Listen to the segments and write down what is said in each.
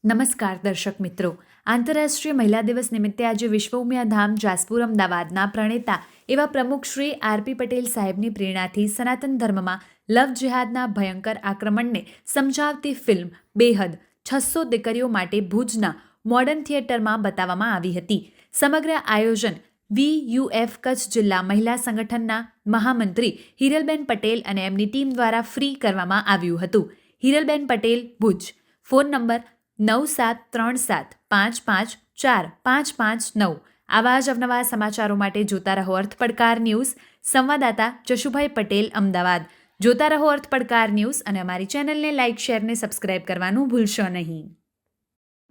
નમસ્કાર દર્શક મિત્રો. આંતરરાષ્ટ્રીય મહિલા દિવસ નિમિત્તે આજે વિશ્વ ઉમિયા ધામ જાસપુર અમદાવાદના પ્રણેતા એવા પ્રમુખ શ્રી આરપી પટેલ સાહેબની પ્રેરણાથી સનાતન ધર્મમાં લવ જેહાદના ભયંકર આક્રમણને સમજાવતી ફિલ્મ બેહદ 600 દીકરીઓ માટે ભુજના મોડર્ન થિયેટરમાં બતાવવામાં આવી હતી. સમગ્ર આયોજન VUF કચ્છ જિલ્લા મહિલા સંગઠનના મહામંત્રી હિરલબેન પટેલ અને એમની ટીમ દ્વારા ફ્રી કરવામાં આવ્યું હતું. હિરલબેન પટેલ, ભુજ. Phone number 9737554559. આવા જ અવનવા સમાચારો માટે જોતા રહો અર્થ પડકાર ન્યૂઝ. સંવાદદાતા જશુભાઈ પટેલ, અમદાવાદ. જોતા રહો અર્થ પડકાર ન્યૂઝ અને અમારી ચેનલને લાઇક, શેર ને સબસ્ક્રાઇબ કરવાનું ભૂલશો નહીં.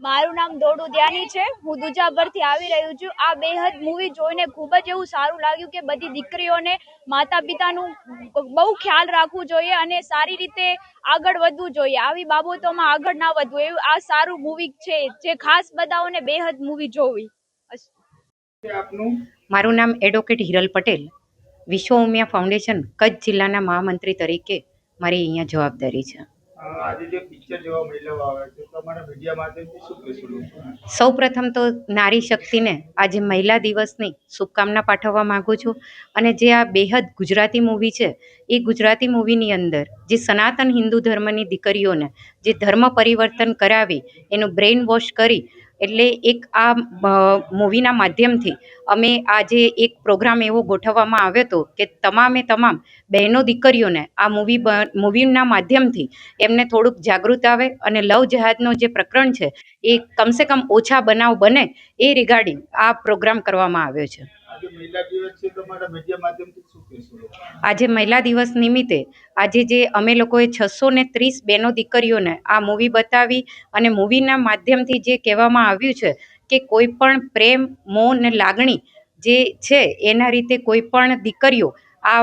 મારું નામ દોડુ ધ્યાની છે. હું દુજાભરથી આવી રહ્યું છું. આ બેહદ મૂવી જોઈને ખૂબ જ એવું સારું લાગ્યું કે બધી દીકરીઓને માતા પિતાનું બહુ ખ્યાલ રાખવું જોઈએ અને સારી રીતે આગળ વધવું જોઈએ. આવી બાબતોમાં આગળ ના વધવું, એવું આ સારું મૂવી છે જે ખાસ બધાઓને બેહદ મૂવી જોવી. મારું નામ એડવોકેટ હિરલ પટેલ. વિશ્વ ઉમિયા ફાઉન્ડેશન કચ્છ જિલ્લાના મહામંત્રી તરીકે મારી અહીંયા જવાબદારી છે. સૌ પ્રથમ તો નારી શક્તિને આજે મહિલા દિવસની શુભકામના પાઠવવા માંગુ છું. અને જે આ બેહદ ગુજરાતી મૂવી છે એ ગુજરાતી મૂવીની અંદર જે સનાતન હિન્દુ ધર્મની દીકરીઓને જે ધર્મ પરિવર્તન કરાવી એનું બ્રેઇન વોશ કરી એટલે એક આ મૂવીના માધ્યમથી અમે આજે એક પ્રોગ્રામ એવો ગોઠવવામાં આવ્યો હતો કે તમામ બહેનો દીકરીઓને આ મૂવીના માધ્યમથી એમને થોડુંક જાગૃત આવે અને લવ જેહાદનો જે પ્રકરણ છે એ કમસે કમ ઓછા બનાવ બને એ રિગાર્ડિંગ આ પ્રોગ્રામ કરવામાં આવ્યો છે. આજે મહિલા દિવસ નિમિત્તે આજે જે અમે લોકોએ 630 બહેનો દીકરીઓને આ મૂવી બતાવી અને મૂવીના માધ્યમથી જે કહેવામાં આવ્યું છે કે કોઈ પણ પ્રેમ, મોહ ને લાગણી જે છે એના રીતે કોઈ પણ દીકરીઓ આ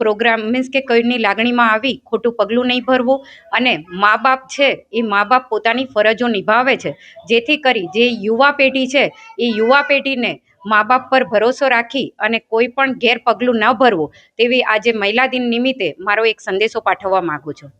પ્રોગ્રામ મીન્સ કે કોઈની લાગણીમાં આવી ખોટું પગલું નહીં ભરવું અને મા બાપ છે એ મા બાપ પોતાની ફરજો નિભાવે છે, જેથી કરી જે યુવા પેઢી છે એ યુવા પેઢીને મા બાપ પર ભરોસો રાખી અને કોઈ પણ ગેરપગલું ન ભરવું તેવી આજે મહિલા દિન નિમિત્તે મારો એક સંદેશો પાઠવવા માગું છું.